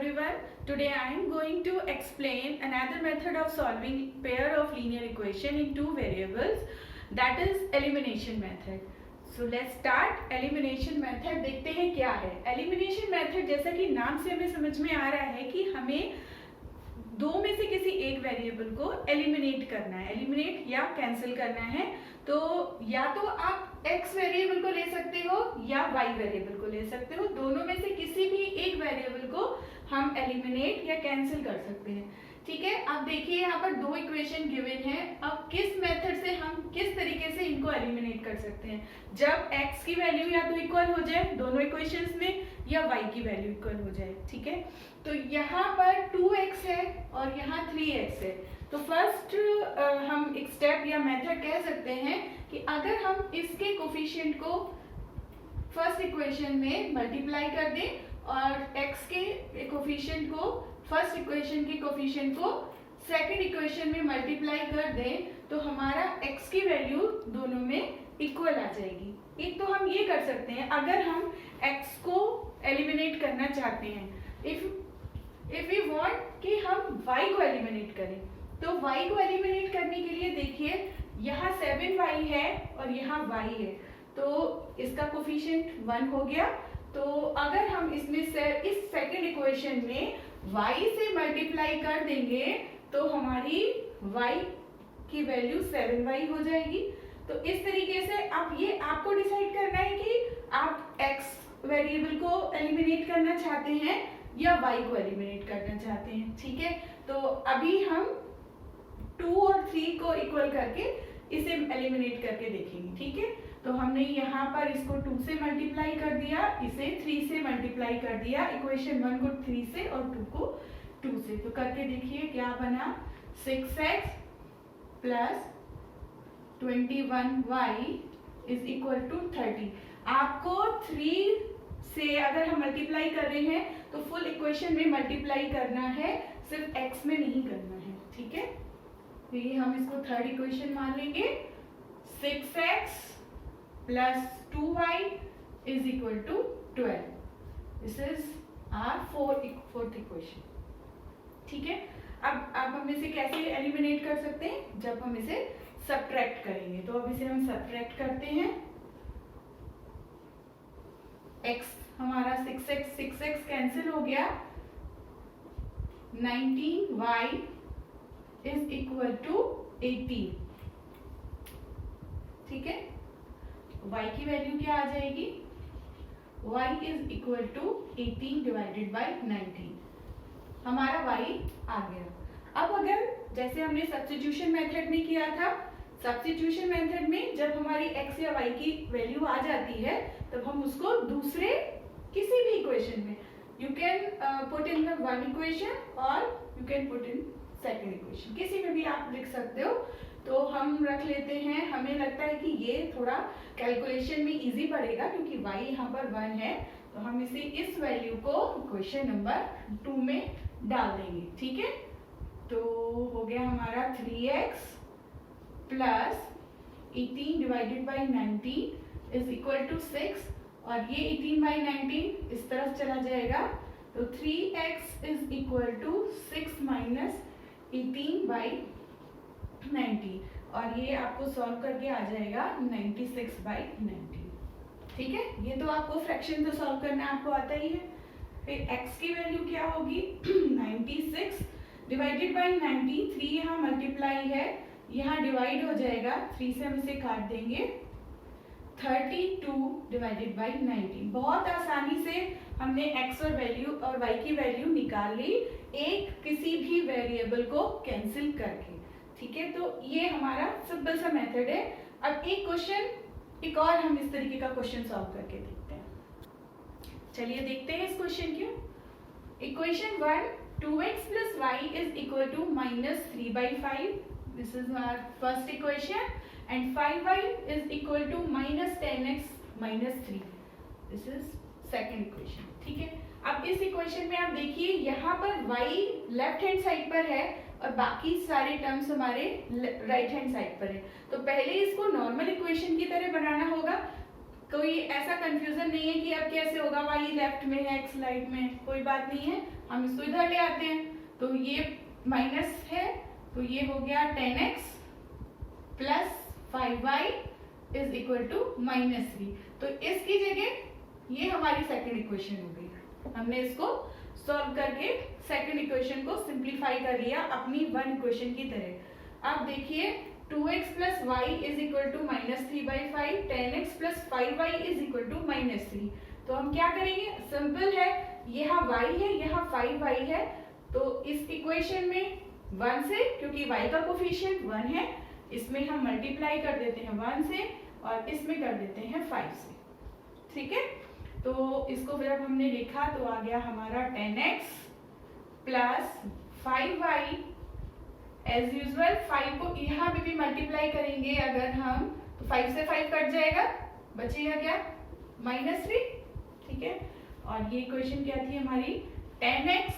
everyone. Today I am going to explain another method of solving pair of linear equation in two variables, that is elimination method. So let's start elimination method. देखते हैं क्या है elimination method. जैसा कि नाम से हमें समझ में आ रहा है कि हमें दो में से किसी एक वेरिएबल को एलिमिनेट करना है, एलिमिनेट या कैंसिल करना है. तो या तो आप x वेरिएबल को ले सकते हो या y वेरिएबल को ले सकते हो. दोनों में से किसी भी एक वेरिएबल को हम एलिमिनेट या कैंसिल कर सकते हैं. ठीक है, अब देखिए यहाँ पर दो इक्वेशन गिवन है. अब किस मेथड से हम किस तरीके से इनको एलिमिनेट कर सकते हैं. जब x की वैल्यू या तो इक्वल हो जाए दोनों इक्वेशंस में या y की वैल्यू इक्वल हो जाए. ठीक है, तो यहाँ पर 2x है और यहाँ 3x है. तो फर्स्ट हम एक स्टेप या मेथड कह सकते हैं कि अगर हम इसके कोफिशिएंट को फर्स्ट इक्वेशन में मल्टीप्लाई कर दें और x के कोफिशिएंट को फर्स्ट इक्वेशन के कोफिशिएंट को सेकंड इक्वेशन में मल्टीप्लाई कर दें तो हमारा x की वैल्यू दोनों में इक्वल आ जाएगी. एक तो हम ये कर सकते हैं अगर हम x को एलिमिनेट करना चाहते हैं. इफ वी वांट कि हम y को एलिमिनेट करें तो y को एलिमिनेट करने के लिए देखिए यहाँ 7y है और यहाँ y है, तो इसका कोफिशिएंट 1 हो गया. तो अगर हम इसमें से इस सेकंड इक्वेशन में y से मल्टीप्लाई कर देंगे तो हमारी y की वैल्यू 7y हो जाएगी. तो इस तरीके से अब ये आपको डिसाइड करना है कि आप x वेरिएबल को एलिमिनेट करना चाहते हैं या y को एलिमिनेट करना चाहते हैं. ठीक है, तो अभी हम 2 और 3 को इक्वल करके इसे एलिमिनेट करके देखेंगे. ठीक है, तो हमने यहाँ पर इसको 2 से मल्टीप्लाई कर दिया, इसे 3 से मल्टीप्लाई कर दिया, इक्वेशन 1 को 3 से और 2 को 2 से. तो करके देखिए क्या बना. 6x plus 21y is equal to 30. आपको 3 से अगर हम मल्टीप्लाई कर रहे हैं तो फुल इक्वेशन में मल्टीप्लाई करना है, सिर्फ x में नहीं करना है. ठीक है, तो ये हम इसको थर्ड इक्वेशन मान लेंगे. 6x plus 2y is equal to 12. This is our fourth equation. ठीक है, अब हम इसे कैसे एलिमिनेट कर सकते हैं, जब हम इसे सब्ट्रैक्ट करेंगे. तो अब इसे हम सब्ट्रैक्ट करते हैं. x हमारा 6x कैंसिल हो गया. 19y is equal to 18. ठीक है, y की वैल्यू क्या आ जाएगी. y is equal to 18 divided by 19. हमारा y आ गया. अब अगर जैसे हमने सब्स्टिट्यूशन मेथड में किया था, सब्स्टिट्यूशन मेथड में जब हमारी x या y की वैल्यू आ जाती है तब हम उसको दूसरे किसी भी इक्वेशन में you can put in the one equation और you can put in second equation, किसी में भी आप लिख सकते हो. तो हम रख लेते हैं, हमें लगता है कि ये थोड़ा कैलकुलेशन में इजी पड़ेगा क्योंकि y यहाँ पर 1 है, तो हम इसे इस वैल्यू को इक्वेशन नंबर 2 में डाल देंगे. ठीक है, तो हो गया हमारा 3x plus 18 divided by 19 is equal to 6 और ये 18 बाई 19 इस तरफ चला जाएगा. तो 3x is equal to 6 minus 18 by 19 और ये आपको सॉल्व करके आ जाएगा 96 बाई 19. ठीक है, ये तो आपको फ्रैक्शन तो सॉल्व करना आपको आता ही है. फिर x की वैल्यू क्या होगी. 96 डिवाइडेड बाई 19, 3 यहाँ मल्टीप्लाई है, यहाँ डिवाइड हो जाएगा, 3 से हम इसे काट देंगे. 32 डिवाइडेड बाई 19. बहुत आसानी से हमने x और वैल्यू और y की वैल्यू निकाल ली एक किसी भी वेरिएबल को कैंसिल करके. ठीक है, तो ये हमारा सिंपल सा मेथड है. अब एक और हम इस तरीके का क्वेश्चन सॉल्व करके देखते हैं. चलिए देखते हैं इस क्वेश्चन को. Equation 1, 2x plus y is equal to minus 3 by 5. This is our first equation. And 5y is equal to minus 10x minus 3. This is second equation. ठीक है, अब इस इक्वेशन में आप देखिए यहाँ पर y लेफ्ट हैंड साइड पर है और बाकी सारे टर्म्स हमारे राइट हैंड साइड पर है. तो पहले इसको नॉर्मल इक्वेशन की तरह बनाना होगा. कोई ऐसा कंफ्यूजन नहीं है कि अब कैसे होगा, y लेफ्ट में है x राइट में, कोई बात नहीं है. हम इसको इधर ले आते हैं, तो ये माइनस है, तो ये हो गया 10x plus 5y is equal to -3। तो इसकी जगह ये हमारी सेकंड इक्वेशन हो गई। हमने इसको सॉल्व करके सेकंड इक्वेशन को सिंप्लीफाई कर लिया अपनी वन इक्वेशन की तरह। अब देखिए 2x plus y is equal to -3/5, 10x plus 5y is equal to -3। तो हम क्या करेंगे, सिंपल है, यहाँ y है, यहाँ 5y है, तो इस इक्वेशन में 1 से, क्योंकि y का कोफिशिएंट 1 है, इसमें हम मल्टीप्लाई कर देते हैं 1 से और इसमें कर देते हैं 5 से। ठीक है, तो इसको फिर हमने लिखा तो आ गया हमारा 10x plus 5y। As usual 5 को यहाँ पे भी मल्टीप्लाई करेंगे अगर हम, तो 5 से 5 कट जाएगा, बचेगा क्या, -3। ठीक है, और ये इक्वेशन क्या थी हमारी, 10x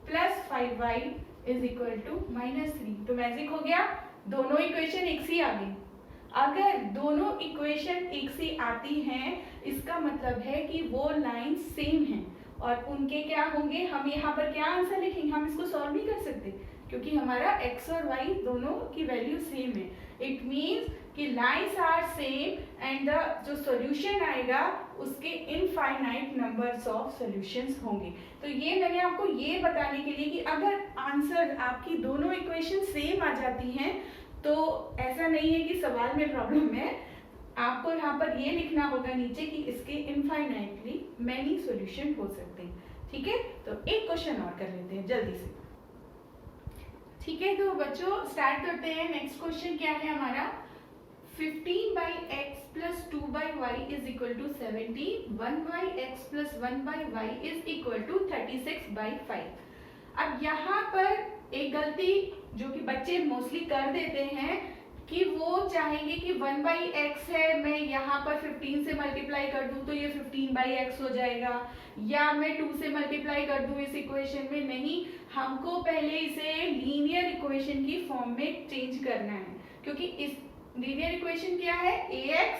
plus 5y is equal to -3। तो मैजिक हो गया, दोनों इक्वेशन एक सी आ गई। अगर दोनों इक्वेशन एक सी आती हैं, इसका मतलब है कि वो लाइन सेम है, और उनके क्या होंगे, हम यहाँ पर क्या आंसर लिखेंगे, हम इसको सॉल्व नहीं कर सकते क्योंकि हमारा x और y दोनों की वैल्यू सेम है। इट मीन्स कि lines are same and the जो सॉल्यूशन आएगा उसके इनफाइनाइट नंबर्स ऑफ सॉल्यूशंस होंगे। तो ये मैंने आपको ये बताने के लिए कि अगर आंसर आपकी दोनों इक्वेशन सेम आ जाती हैं तो ऐसा नहीं है कि सवाल में प्रॉब्लम है, आपको यहाँ पर ये लिखना होगा नीचे कि इसके इनफाइनाइटली मैनी सॉल्यूशन हो सकते हैं। ठीक है, तो एक क्वेश्चन और कर लेते हैं जल्दी से। ठीक है, तो बच्चों स्टार्ट करते हैं। नेक्स्ट क्वेश्चन क्या है हमारा, 15/x plus 2/y is equal to 70, 1/x plus 1/y is equal to 36/5। अब यहाँ पर एक गलती जो कि बच्चे मोस्टली कर देते हैं कि वो चाहेंगे कि 1/x है, मैं यहाँ पर 15 से मल्टीप्लाई कर दूं तो ये 15/x हो जाएगा, या मैं 2 से मल्टीप्लाई कर दूं इस इक्वेशन में। नहीं, हमको पहले इसे लीनियर इक्वेशन की फॉर्म में चेंज करना है, क्योंकि इस लीनियर इक्वेशन क्या है, ax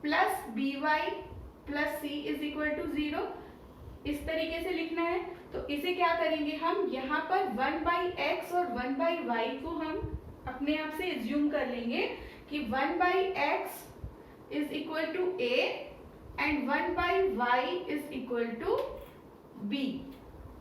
plus by plus c is equal to 0, इस तरीके से लिखना है। तो इसे क्या करेंगे हम, यहाँ पर 1/x और 1/y को हम अपने आप से एज्यूम कर लेंगे कि 1/x is equal to a and 1/y is equal to b।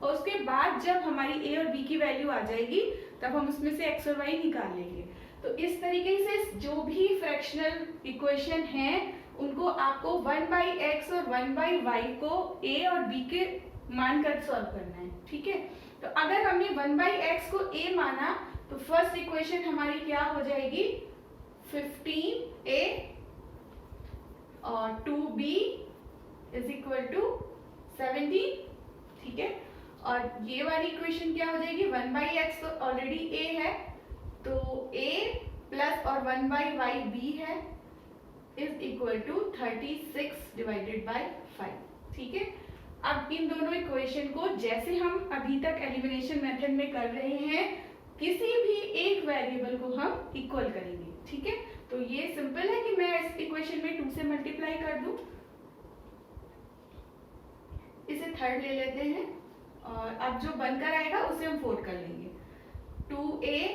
और उसके बाद जब हमारी a और b की वैल्यू आ जाएगी तब हम उसमें से x और y निकाल लेंगे। तो इस तरीके से जो भी फ्रैक्शनल इक्वेशन है उनको आपको 1/x और 1/y को a और b के मान कर सॉल्व करना है। ठीक है, तो अगर हमने 1/x को a माना तो फर्स्ट इक्वेशन हमारी क्या हो जाएगी, 15a और 2b इज इक्वल टू 17। ठीक है, और ये वाली इक्वेशन क्या हो जाएगी, 1/x तो ऑलरेडी a है, तो a प्लस और 1/y b है इज इक्वल टू 36/5। ठीक है, अब इन दोनों इक्वेशन को जैसे हम अभी तक एलिमिनेशन मेथड में कर रहे हैं, किसी भी एक वेरिएबल को हम इक्वल करेंगे। ठीक है, तो ये सिंपल है कि मैं इस इक्वेशन में 2 से मल्टीप्लाई कर दूं, इसे थर्ड ले लेते हैं, और अब जो बनकर आएगा उसे हम फोर्थ कर लेंगे। 2a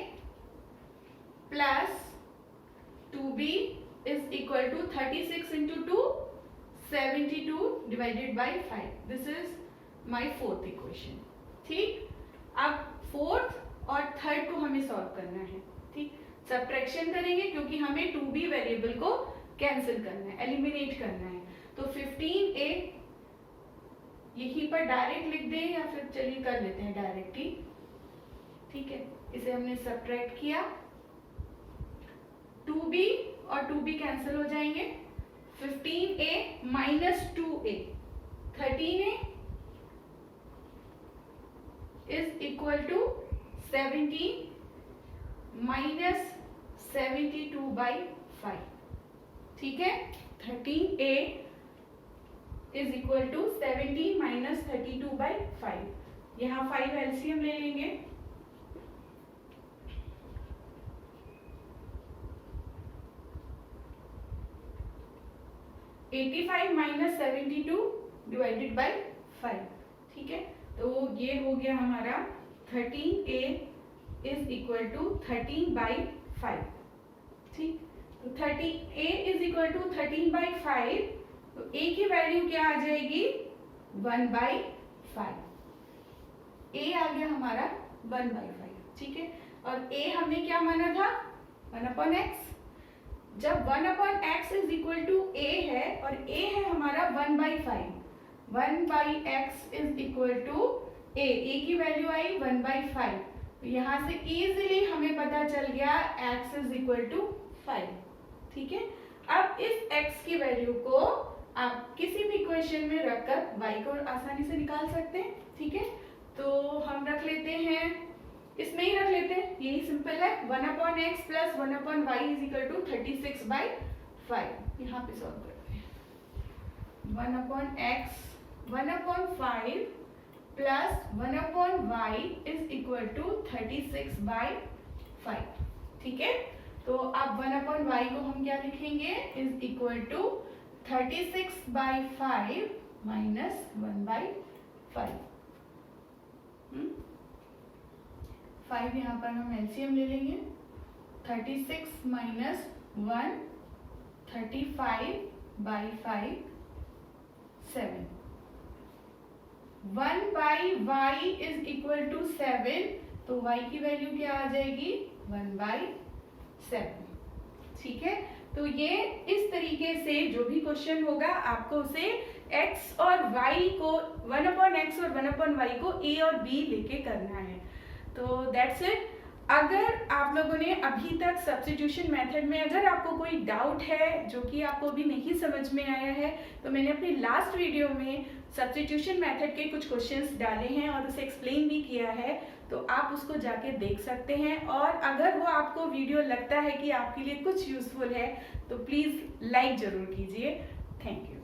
plus 2b is equal to 36 into 2 72/5। This is my fourth equation. ठीक, अब फोर्थ और थर्ड को हमें सॉल्व करना है। ठीक, सब्ट्रैक्शन करेंगे क्योंकि हमें 2b वेरिएबल को कैंसिल करना है, एलिमिनेट करना है। तो 15a यहीं पर डायरेक्ट लिख दें या फिर चलिए कर लेते हैं डायरेक्ट ही। ठीक है, इसे हमने सब्ट्रैक्ट किया, 2b और 2b कैंसिल हो जाएंगे, 15a minus 2a 13a is equal to 17 minus 72/5। ठीक है, 13a is equal to 70 minus 32/5। यहाँ 5 एलसीएम ले लेंगे, (85 - 72/5। ठीक है, तो ये हो गया हमारा 13a इज इक्वल टू 13/5। ठीक, तो 30a इज इक्वल टू 13/5, तो a की वैल्यू क्या आ जाएगी 1/5। a आ गया हमारा 1/5। ठीक है, और a हमने क्या माना था 1/x। जब 1/x is equal to a है और a है हमारा 1/5, 1/x is equal to a की वैल्यू आई 1/5। तो यहाँ से इजीली हमें पता चल गया x इज इक्वल टू 5। ठीक है, अब इस x की वैल्यू को आप किसी भी इक्वेशन में रखकर y को आसानी से निकाल सकते हैं। ठीक है, तो हम रख लेते हैं, इसमें ही रख लेते हैं, यही सिंपल है। 1/x plus 1/y is equal to 36/5। यहाँ पे सॉल्व करते हैं। 1/x 1/5 plus 1/y is equal to 36/5। ठीक है, तो अब 1/y को हम क्या लिखेंगे इज इक्वल टू 36/5 माइनस 1/5। 5 यहाँ पर हम एलसीएम ले लेंगे। 36 minus 1 35/5 7। 1/y is equal to 7, तो y की वैल्यू क्या आ जाएगी 1/7। ठीक है, तो ये इस तरीके से जो भी क्वेश्चन होगा आपको उसे x और y को 1/x और 1/y को a और b लेके करना है। तो दैट्स इट। अगर आप लोगों ने अभी तक सब्स्टिट्यूशन मेथड में अगर आपको कोई डाउट है जो कि आपको अभी नहीं समझ में आया है, तो मैंने अपनी लास्ट वीडियो में सब्स्टिट्यूशन मेथड के कुछ क्वेश्चंस डाले हैं और उसे एक्सप्लेन भी किया है, तो आप उसको जाके देख सकते हैं। और अगर वो आपको वीडियो लगता है कि आपके लिए कुछ यूजफुल है तो प्लीज़ लाइक ज़रूर कीजिए। Thank you.